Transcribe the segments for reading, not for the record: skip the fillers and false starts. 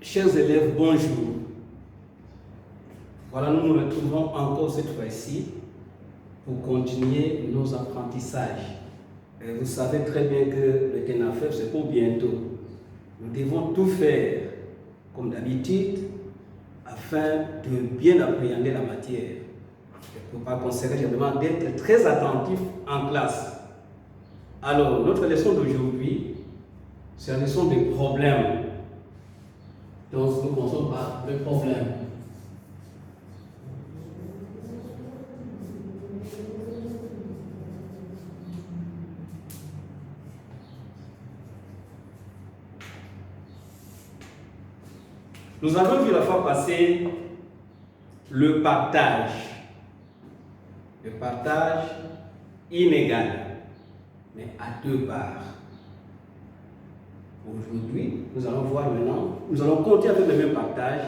Chers élèves, bonjour. Voilà, nous nous retrouvons encore cette fois-ci pour continuer nos apprentissages. Et vous savez très bien que le TENAFEP, c'est pour bientôt. Nous devons tout faire, comme d'habitude, afin de bien appréhender la matière. Et par conséquent, je demande d'être très attentif en classe. Alors, notre leçon d'aujourd'hui, c'est la leçon des problèmes. Donc, nous commençons par le problème. Nous avons vu la fois passée le partage. Le partage inégal, mais à deux parts. Aujourd'hui, nous allons voir maintenant, nous allons continuer avec le même partage,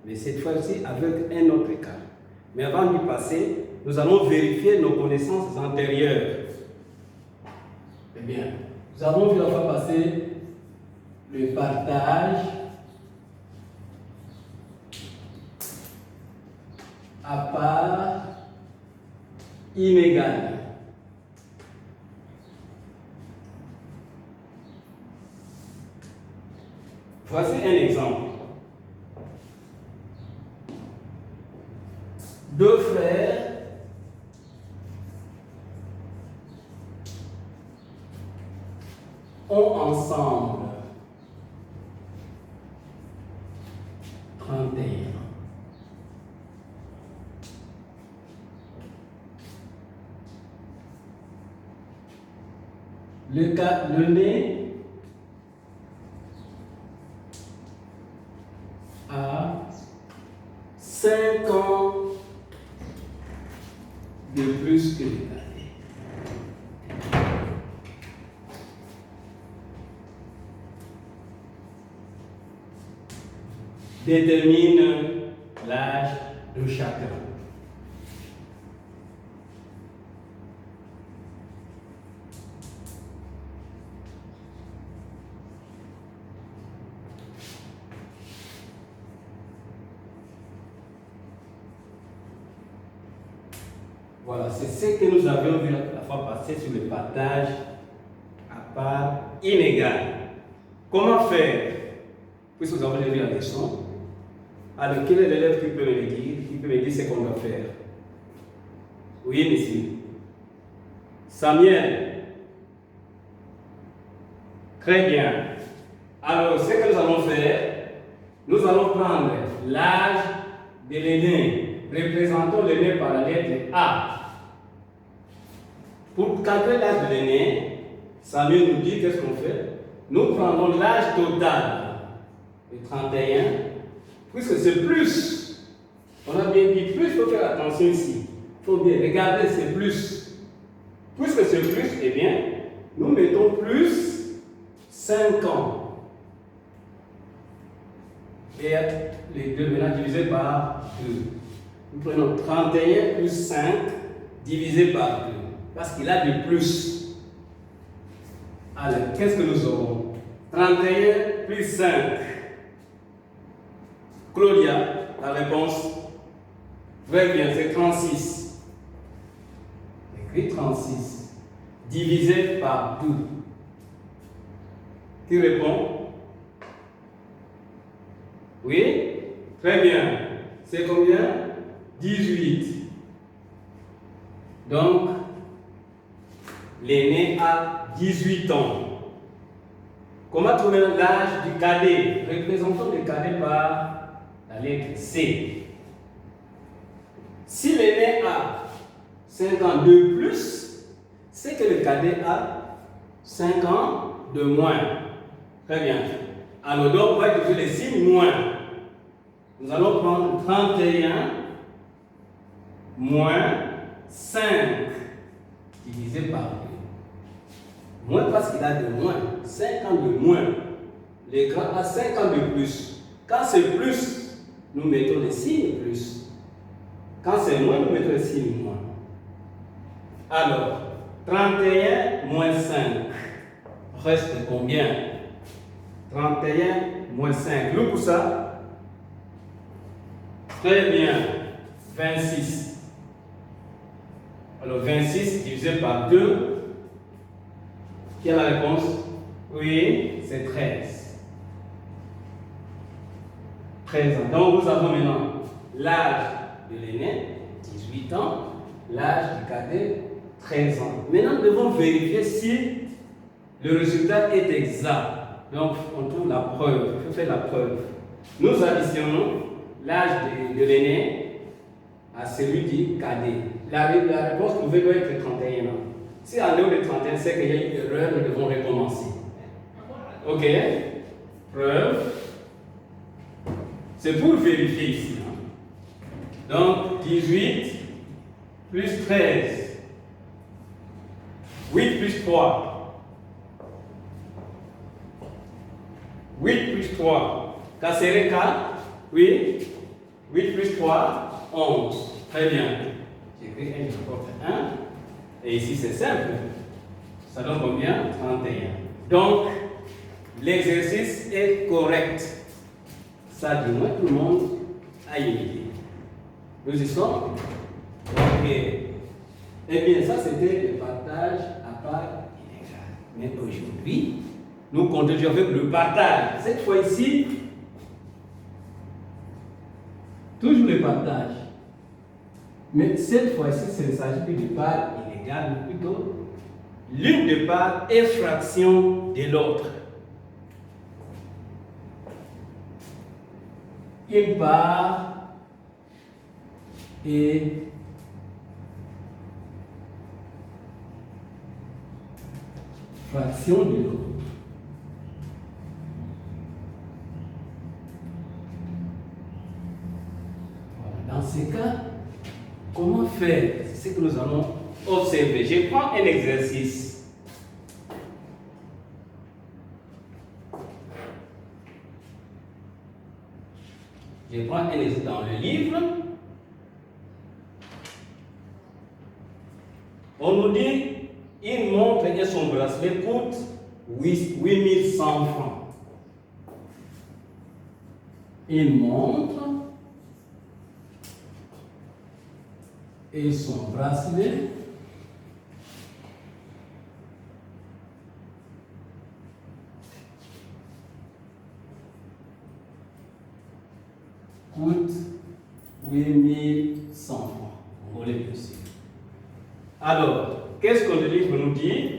mais cette fois-ci avec un autre cas. Mais avant d'y passer, nous allons vérifier nos connaissances antérieures. Eh bien, nous avons vu la fois passée le partage à part inégale. Voici un exemple. Deux frères ont ensemble 31. L'aîné a 5 ans de plus que le cadet. Détermine l'âge de chacun. Voilà, c'est ce que nous avions vu la fois passée sur le partage à part inégal. Comment faire? Puisque vous avez vu la leçon, alors quel est l'élève qui peut me le dire? Qui peut me dire ce qu'on doit faire? Oui, monsieur. Samuel. Très bien. Alors, ce que nous allons faire, nous allons prendre l'âge de l'aîné. Représentons l'aîné par la lettre A. Pour calculer l'âge de l'aîné, Samuel nous dit qu'est-ce qu'on fait? Nous prenons l'âge total de 31, puisque c'est plus. On a bien dit plus, il faut faire attention ici. Il faut bien regarder, c'est plus. Puisque c'est plus, eh bien, nous mettons plus 5 ans. Et les deux maintenant divisés par 2. Nous prenons 31 plus 5 divisé par 2. Parce qu'il a du plus. Alors, qu'est-ce que nous aurons? 31 plus 5. Claudia, la réponse? Très bien, c'est 36. Écrit 36. Divisé par 2. Qui répond? Oui? Très bien. C'est combien? 18. Donc, l'aîné a 18 ans. Comment trouver l'âge du cadet? Représentons le cadet par la lettre C. Si l'aîné a 5 ans de plus, c'est que le cadet a 5 ans de moins. Très bien. Alors donc, on va utiliser les signes moins. Nous allons prendre 31 moins 5 divisé par 2. Moins parce qu'il a de moins, 5 ans de moins. L'écran a 5 ans de plus. Quand c'est plus, nous mettons les signes plus. Quand c'est moins, nous mettons les signes moins. Alors, 31 moins 5 reste combien? 31 moins 5. Le pour ça. Très bien. 26. Alors 26 divisé par 2. Quelle est la réponse? Oui, c'est 13. 13 ans. Donc nous avons maintenant l'âge de l'aîné, 18 ans, l'âge du cadet, 13 ans. Maintenant, nous devons vérifier si le résultat est exact. Donc, on trouve la preuve. Il faut faire la preuve. Nous additionnons l'âge de l'aîné à celui du cadet. La réponse pouvait doit être 31 ans. Si en dehors de 31, c'est qu'il y a une erreur, nous devons recommencer. Ok? Preuve. C'est pour vérifier ici. Donc, 18 plus 13. 8 plus 3. 8 plus 3. Casseré 4. Oui. 8 plus 3. 11. Très bien. J'écris 1, je porte 1. Et ici, c'est simple. Ça donne combien? 31. Donc, l'exercice est correct. Ça, du moins, tout le monde a une idée. Nous y sommes? Ok. Eh bien, ça, c'était le partage à part inégale. Mais aujourd'hui, nous continuons avec le partage. Cette fois-ci, toujours le partage. Mais cette fois-ci, il ne s'agit plus de part inégale, mais plutôt l'une des parts est fraction de l'autre. Une part est fraction de l'autre. Voilà. Dans ces cas, comment faire? C'est ce que nous allons observer. Je prends un exercice. Je prends un exercice dans le livre. On nous dit, une montre et son bracelet coûtent 8100 francs. Une montre et son bracelet coûtent 8100 francs. On voulait bien sûr. Alors, qu'est-ce que le livre nous dit?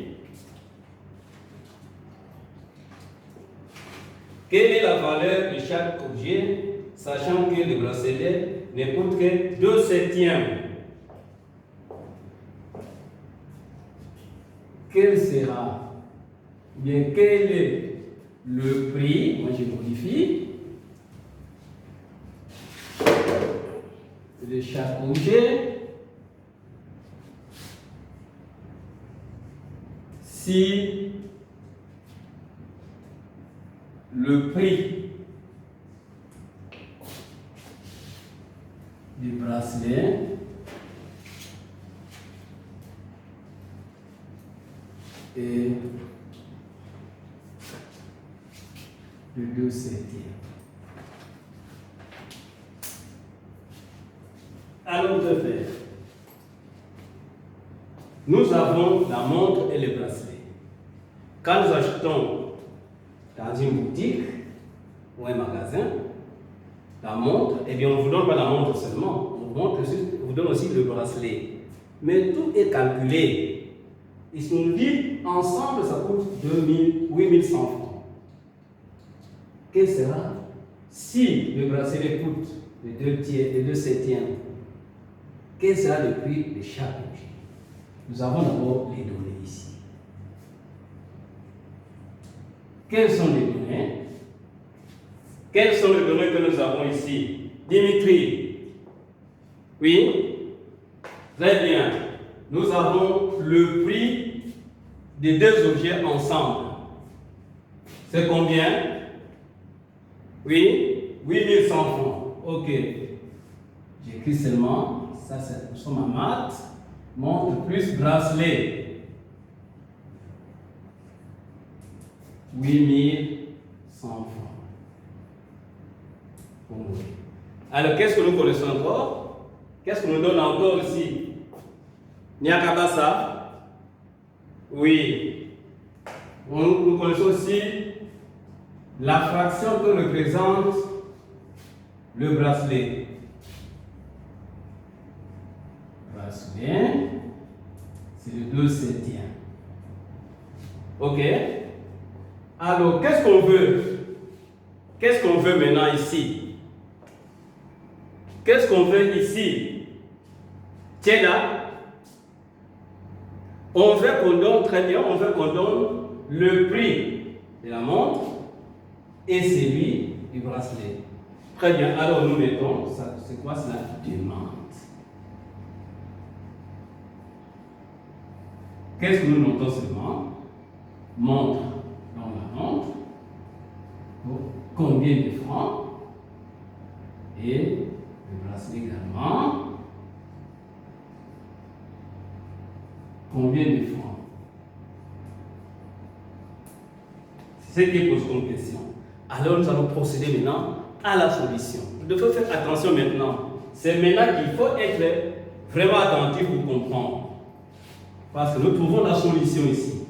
Quelle est la valeur de chaque objet, sachant que le bracelet ne coûte que 2/7? Quel sera? Bien, quel est le prix? Moi, je modifie. De chaque objet si le prix du bracelet est de 2/7. Alors, que faire? Nous avons la montre et le bracelet. Quand nous achetons dans une boutique ou un magasin la montre, eh bien, on ne vous donne pas la montre seulement, on vous donne aussi le bracelet. Mais tout est calculé. Ils nous disent, ensemble, ça coûte 8100 francs. Quel sera? Si le bracelet coûte les 2/7, quel sera le prix de chaque objet? Nous avons d'abord les données ici. Quelles sont les données? Quelles sont les données que nous avons ici? Dimitri? Oui? Très bien. Nous avons le prix des deux objets ensemble. C'est combien? Oui? 8100 francs. Ok. J'écris seulement, ça c'est, nous sommes en maths. Montre plus bracelet. 8100 francs. Alors, qu'est-ce que nous connaissons encore? Qu'est-ce que nous donne encore ici? Nyakabasa. Oui. Nous connaissons aussi la fraction que représente le bracelet. Bracelet, c'est le 2 septième. Ok? Alors, qu'est-ce qu'on veut? Qu'est-ce qu'on veut maintenant ici? Qu'est-ce qu'on veut ici? Tiens là. On veut qu'on donne, très bien, on veut qu'on donne le prix de la montre et celui du bracelet. Très bien, alors nous mettons, c'est quoi cela? Demande. Qu'est-ce que nous notons seulement? Montre dans la montre. Combien de francs? Et le bracelet également. Combien de francs? C'est ce qui pose comme question. Alors nous allons procéder maintenant à la solution. Vous devez faire attention maintenant. C'est maintenant qu'il faut être vraiment attentif pour comprendre. Parce que nous trouvons la solution ici.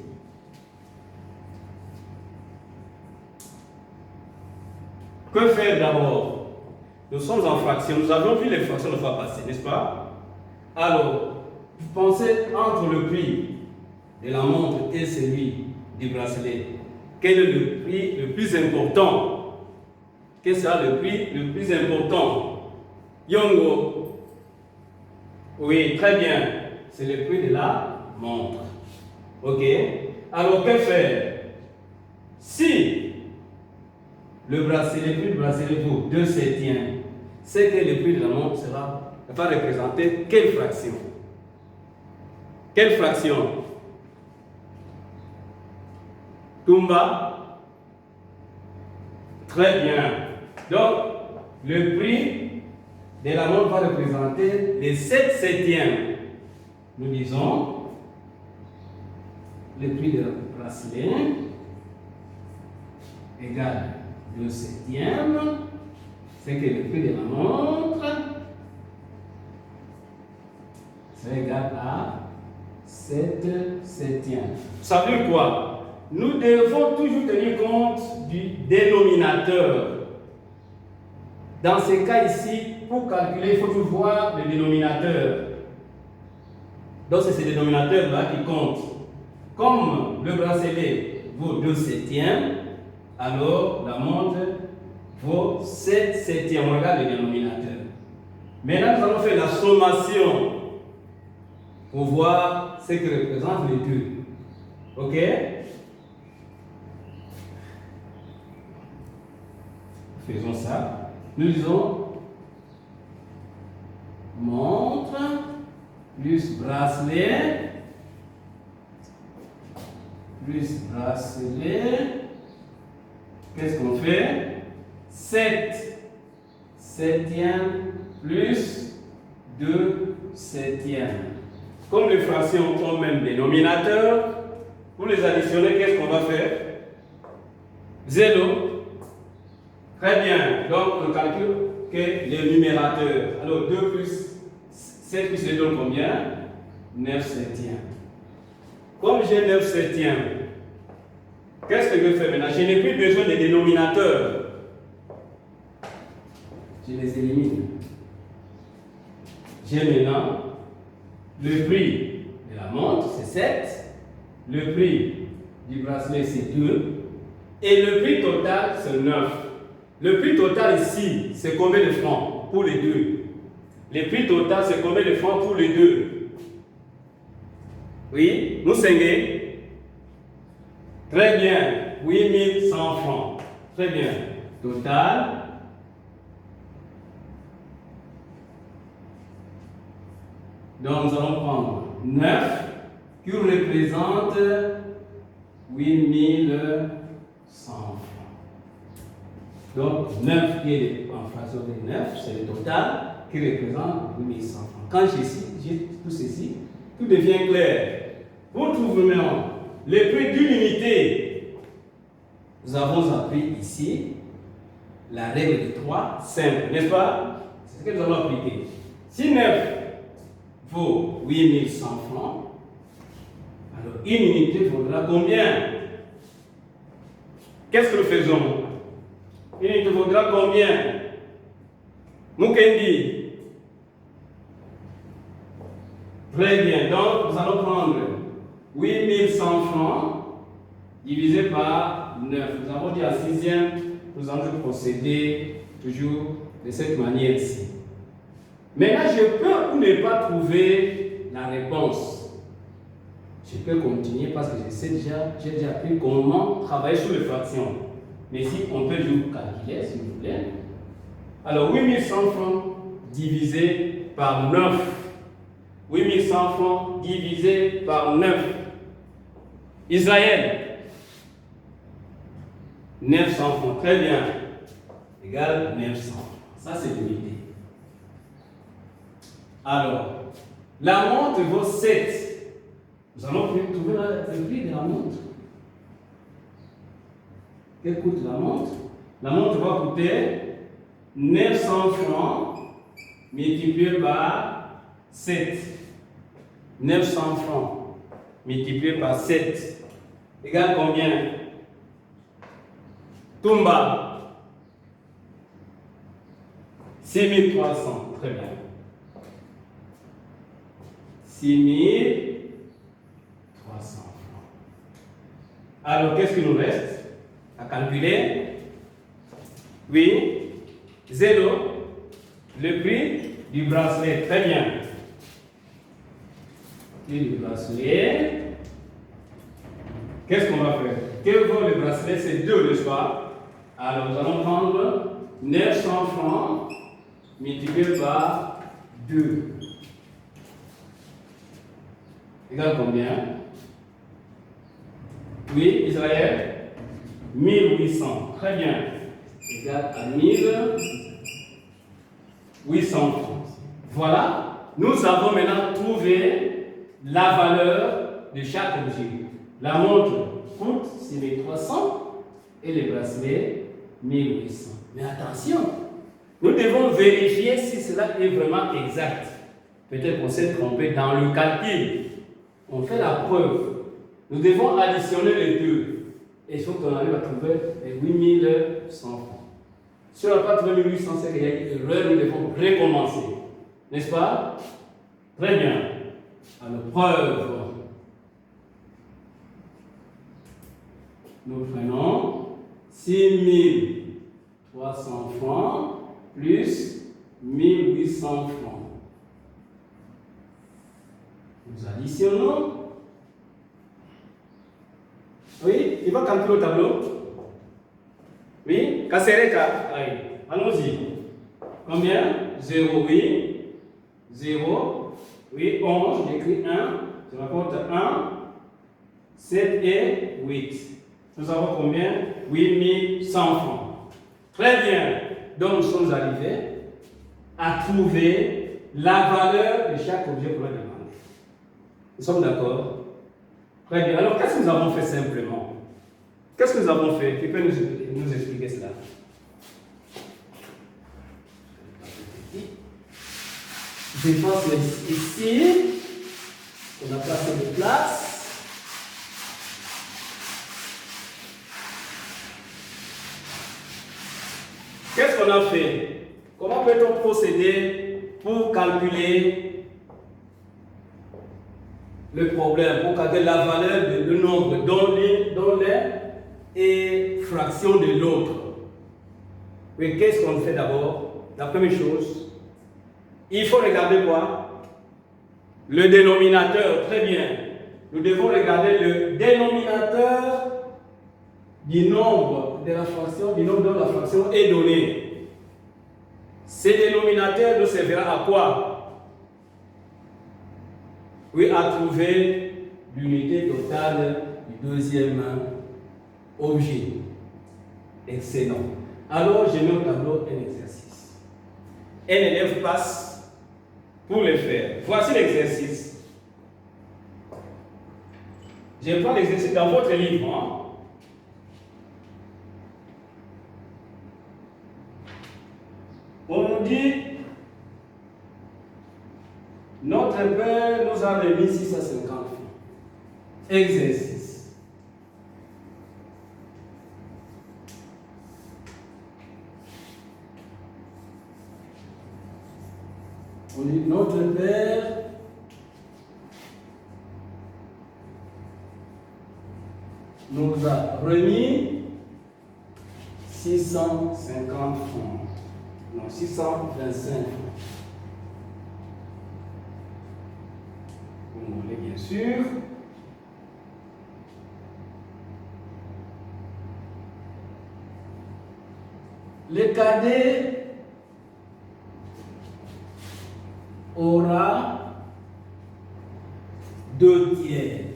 Que faire d'abord? Nous sommes en fraction. Nous avions vu les fractions la fois passée, n'est-ce pas? Alors, pensez entre le prix de la montre et celui du bracelet. Quel est le prix le plus important? Quel sera le prix le plus important? Yongo. Oui, très bien. C'est le prix de la montre. Ok? Alors, que faire? Si le prix du bracelet vaut 2 septièmes, c'est que le prix de la montre va représenter quelle fraction? Quelle fraction? Tumba? Très bien. Donc, le prix de la montre va représenter les 7 septièmes. Nous disons le prix de la bracelet égale 2 septièmes. C'est que le prix de la montre c'est égal à 7 septièmes. Ça veut dire quoi? Nous devons toujours tenir compte du dénominateur. Dans ces cas ici, pour calculer, il faut toujours voir le dénominateur. Donc c'est ce dénominateur-là qui compte. Comme le bracelet vaut 2 septièmes, alors la montre vaut 7 septièmes. On regarde le dénominateur. Maintenant, nous allons faire la sommation pour voir ce que représentent les deux. Ok? Faisons ça. Nous disons montre plus bracelet Qu'est-ce qu'on fait? 7 septièmes plus 2 septièmes. Comme les fractions ont même dénominateur, pour les additionner, qu'est-ce qu'on va faire? 0. Très bien. Donc, on calcule que les numérateurs. Alors, 2 plus 7 plus 2 donne combien? 9 septièmes. Comme j'ai 9 septièmes, qu'est-ce que je vais faire maintenant? Je n'ai plus besoin des dénominateurs. Je les élimine. J'ai maintenant le prix de la montre, c'est 7. Le prix du bracelet, c'est 2. Et le prix total, c'est 9. Le prix total ici, c'est combien de francs pour les deux? Le prix total, c'est combien de francs pour les deux? Oui, nous cinguez. Très bien. 8100 francs. Très bien. Total. Donc, nous allons prendre 9 qui représente 8100 francs. Donc, 9 qui est en fraction de 9, c'est le total qui représente 8100 francs. Quand j'ai tout ceci, tout devient clair. Vous trouvez maintenant le prix d'une unité nous avons appris ici la règle de 3 simple, n'est-ce pas? C'est ce que nous allons appliquer. Si 9 vaut 8100 francs, alors une unité vaudra combien? Qu'est-ce que nous faisons? Une unité vaudra combien? Mukendi. Très bien, donc nous allons prendre 8100 francs divisé par 9. Nous avons dit à 6e, nous allons procéder toujours de cette manière-ci. Maintenant, je peux ou ne pas trouver la réponse. Je peux continuer parce que j'ai déjà appris comment travailler sur les fractions. Mais si on peut juste calculer, s'il vous plaît. Alors, 8100 francs divisé par 9. 8100 francs divisé par 9. Israël. 900 francs. Très bien. Égale 900. Ça, c'est l'unité. Alors, la montre vaut 7. Nous allons trouver le prix de la montre. Quelle coûte la montre? La montre va coûter 900 francs multiplié par 7. 900 francs multiplié par 7 égale combien? Toumba. 6300. Très bien. 6300 francs. Alors, qu'est-ce qu'il nous reste à calculer? Oui, 0. Le prix du bracelet. Très bien. Prix du bracelet. Qu'est-ce qu'on va faire? Quel vaut le bracelet? C'est 2, n'est-ce pas? Alors, nous allons prendre 900 francs multiplié par 2. Égale combien? Oui, Israël? 1800. Très bien. Égale à 1800 francs. Voilà. Nous avons maintenant trouvé la valeur de chaque objet. La montre coûte 6300 et le bracelet 1800. Mais attention, nous devons vérifier si cela est vraiment exact. Peut-être qu'on s'est trompé dans le calcul. On fait la preuve. Nous devons additionner les deux. Et il faut qu'on arrive à trouver 8100 francs. Si on n'a pas trouvé 1800, c'est qu'il y a une erreur, nous devons recommencer. N'est-ce pas? Très bien. Alors, preuve. Nous prenons 6300 francs plus 1800 francs. Nous additionnons. Oui, il va calculer au tableau. Oui, Kassereka. Allons-y. Combien? 0, oui. 0. Oui, 11. J'écris 1. Je rapporte 1. 7 et 8. Nous avons combien? 8100 francs. Très bien. Donc, nous sommes arrivés à trouver la valeur de chaque objet qu'on a demandé. Nous sommes d'accord? Très bien. Alors, qu'est-ce que nous avons fait simplement? Qu'est-ce que nous avons fait? Tu peux nous expliquer cela? Je pense ici, on a placé des places. Qu'est-ce qu'on a fait? Comment peut-on procéder pour calculer le problème, pour calculer la valeur de nombre dont l'un est fraction de l'autre? Mais qu'est-ce qu'on fait d'abord? La première chose, il faut regarder quoi? Le dénominateur. Très bien. Nous devons regarder le dénominateur du nombre de la fraction, du nombre dont la fraction est donnée. Ce dénominateur nous servira à quoi? Oui, à trouver l'unité totale du deuxième objet. Excellent. Alors, je mets au tableau un exercice. Un élève passe pour le faire. Voici l'exercice. Je prends l'exercice dans votre livre. On nous dit, notre Père nous a remis 650 francs. Exercice. On dit, notre Père nous a remis 650 francs. Non, 625 francs. Vous voulez bien sûr. Le cadet aura 2 tiers.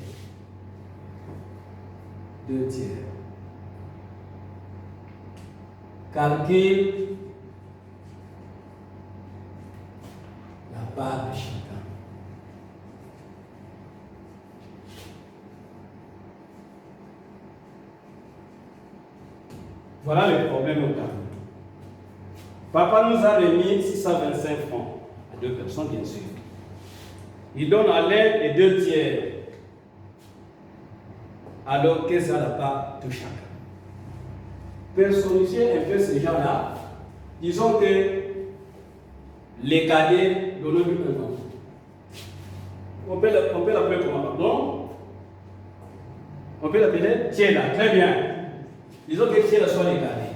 2 tiers. Calcule la part de chacun. Voilà le problème au tableau. Papa nous a remis 625 francs à 2 personnes, bien sûr. Il donne à l'un les 2 tiers. Alors, qu'est-ce que la part de chacun? Personnifier un peu ce genre-là. Disons que les cadets donnent du nom. On peut l'appeler comment, pardon? On peut l'appeler Tchela, très bien. Disons que Tchela soit les cadets.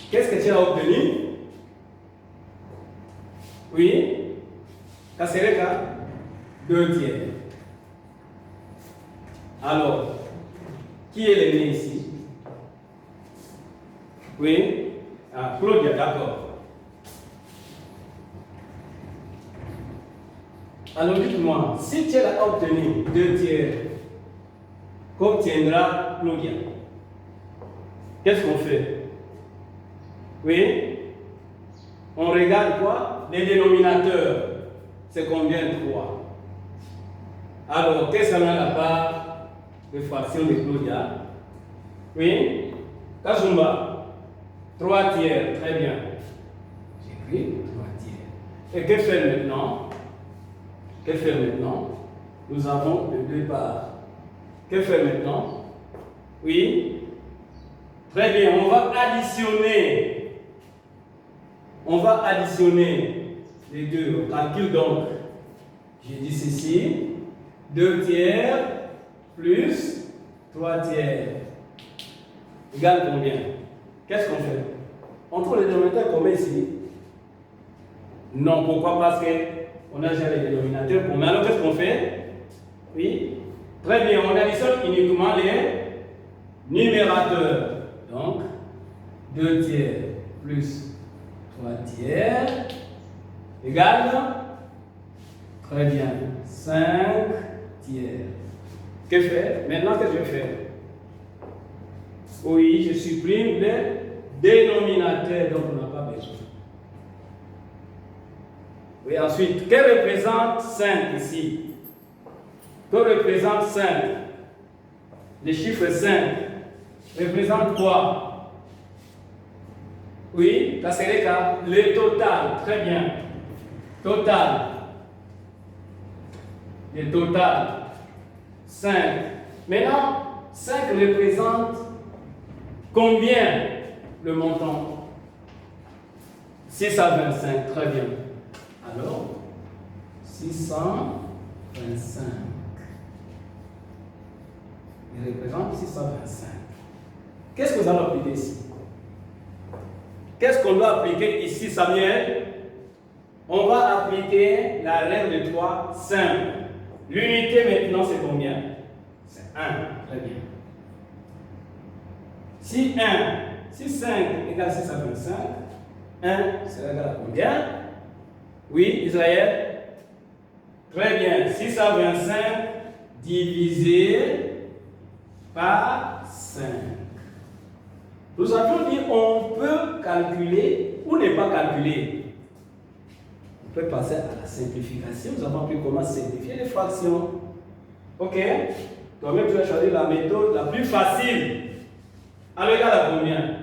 Qu'est-ce que Tchela a obtenu? Oui, Kasereka, 2 tiers. Alors, qui est l'aîné ici? Oui, Claudia, d'accord. Alors dites-moi, si tu as obtenu 2 tiers, qu'obtiendra Claudia? Qu'est-ce qu'on fait? Oui, on regarde quoi? Les dénominateurs. C'est combien? 3. Alors, qu'est-ce qu'on a la part de fraction de Claudia? Oui, Kazumba, 3 tiers, très bien. J'écris 3 tiers. Et que faire maintenant? Que faire maintenant? Nous avons les 2 parts. Que faire maintenant? Oui, très bien, on va additionner. On va additionner les deux. On calcule donc. J'ai dit ceci, 2 tiers plus 3 tiers égale combien? Qu'est-ce qu'on fait? On trouve les dénominateurs combien ici? Non, pourquoi? Parce qu'on a déjà les dénominateurs combien. Alors qu'est-ce qu'on fait? Oui, très bien, on additionne uniquement les numérateurs. Donc, 2 tiers plus 3 tiers égale, très bien, 5 tiers. Que faire? Maintenant, qu'est-ce que je fais? Oui, je supprime les dénominateurs dont on n'a pas besoin. Oui, ensuite, que représente 5 ici? Que représente 5? Le chiffre 5 représente quoi? Oui, ça serait le total. Très bien. Total. Le total. 5. Maintenant, 5 représente combien le montant? 625. Très bien. Alors, 625. Il représente 625. Qu'est-ce que vous allez appliquer ici? Qu'est-ce qu'on doit appliquer ici, Samuel? On va appliquer la règle de 3 simple. L'unité maintenant, c'est combien? C'est 1. Très bien. Si 5 égale 625, 1 c'est égal à combien? Oui, Israël? Très bien. 625 divisé par 5. Nous avions dit on peut calculer ou ne pas calculer. On peut passer à la simplification. Nous avons appris comment simplifier les fractions. Ok? Toi-même, tu vas choisir la méthode la plus facile. Alors, égal à combien?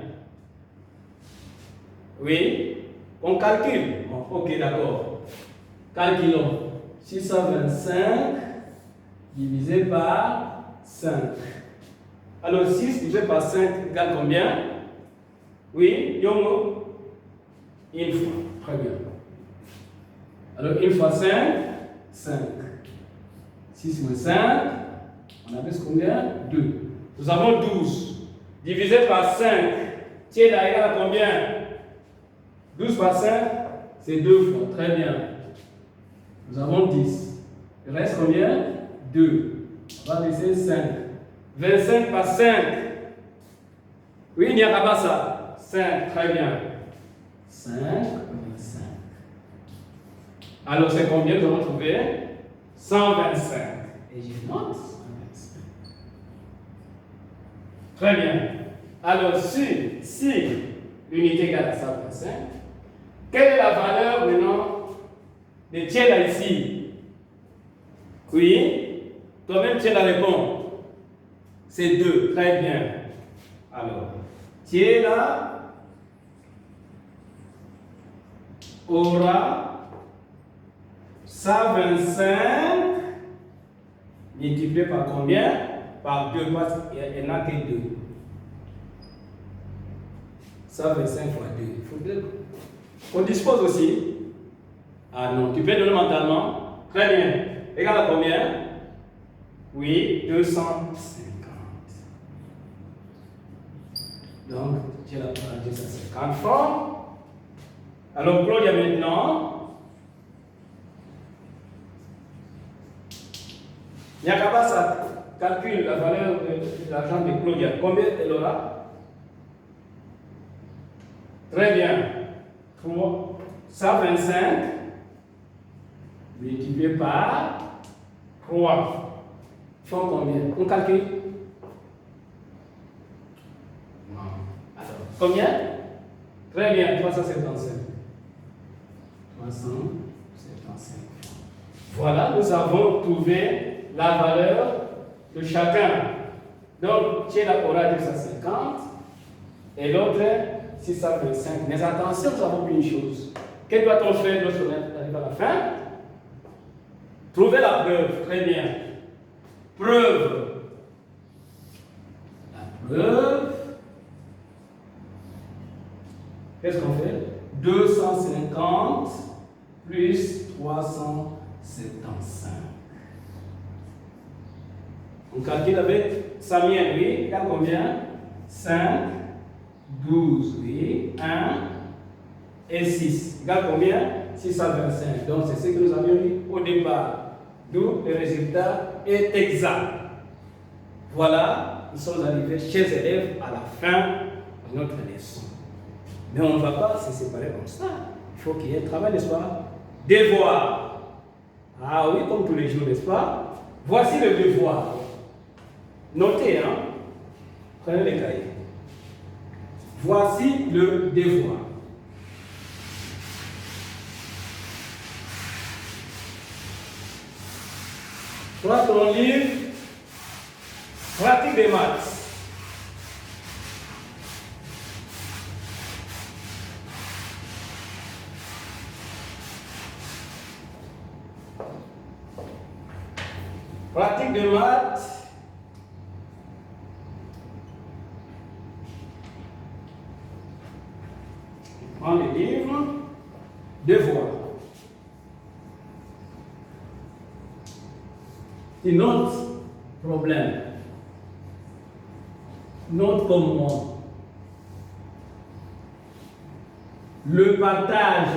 Oui. On calcule. Bon, ok, d'accord. Calculons. 625 divisé par 5. Alors 6 divisé par 5 égale combien? Oui, Yomo? Une fois. Très bien. Alors 1 fois 5, 5. 6 moins 5, on avait combien? 2. Nous avons 12. Divisé par 5, tiens là, égal à combien? 12 par 5, c'est 2 fois. Très bien. Nous avons 10. Il reste combien? 2. On va laisser 5. 25 par 5. Oui, il n'y a pas ça. 5, très bien. 5, 25. Alors, c'est combien nous allons trouver? 125. Et je note 125. Très bien. Alors, si l'unité égale à 125, quelle est la valeur maintenant de Thiela ici? Oui, toi-même Thiela répond. C'est 2. Très bien. Alors, Thiela aura 125 multiplié par combien? Par 2, parce qu'il n'y en a que 2. 125 fois 2. Il faudrait qu'on dispose aussi. Ah non, tu peux donner mentalement. Très bien. Égal à combien? Oui, 250. Donc, tu as 250 francs. Alors, Claudia maintenant. Yakaba, calcule la valeur de l'argent de Claudia. Combien elle aura? Très bien. 125 multiplié par 3. Font combien? On calcule? Non. Alors, combien? Très bien, 375. 375. Voilà, nous avons trouvé la valeur de chacun. Donc, Thiela aura 250 et l'autre 625. Mais attention, nous avons vu une chose. Que doit-on faire lorsqu'on arrive à la fin? Trouver la preuve. Très bien. Preuve. La preuve. Qu'est-ce qu'on fait? 250 plus 375. On calcule avec Samuel, oui. Il y a combien? 5, 12, oui. 1 et 6. Il y a combien? 625. Donc, c'est ce que nous avions dit au départ. D'où le résultat est exact. Voilà, nous sommes arrivés, chers élèves, à la fin de notre leçon. Mais on ne va pas se séparer comme ça. Il faut qu'il y ait un travail, n'est-ce pas? Devoir. Ah oui, comme tous les jours, n'est-ce pas? Voici le devoir. Notez, hein? Prenez les cahiers. Voici le devoir. Prends ton livre, pratique des maths. Pratique de maths. Prends le livre. Devoir. Et notre problème, notre comment, le partage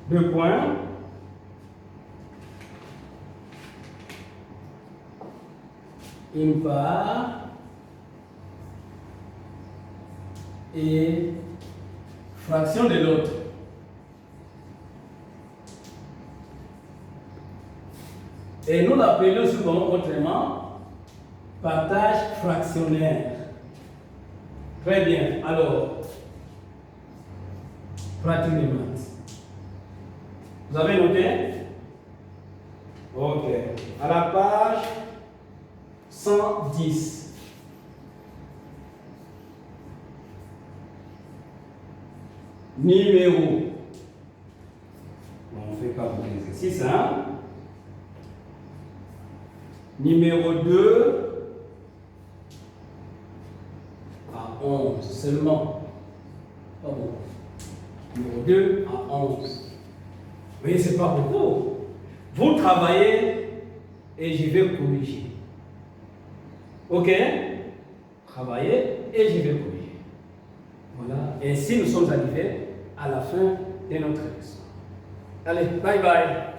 de points, une part et fraction de l'autre. Et nous l'appelons souvent autrement partage fractionnaire. Très bien. Alors, pratique des maths. Vous avez noté? Ok. À la page 110. numéro. On ne fait pas beaucoup d'exercices, hein? Numéro 2 à 11 seulement. Pas beaucoup. Numéro 2 à 11. Mais ce n'est pas beaucoup. Vous travaillez et je vais corriger. Ok? Travaillez et je vais corriger. Voilà. Ainsi, nous sommes arrivés à la fin de notre leçon. Allez, bye bye.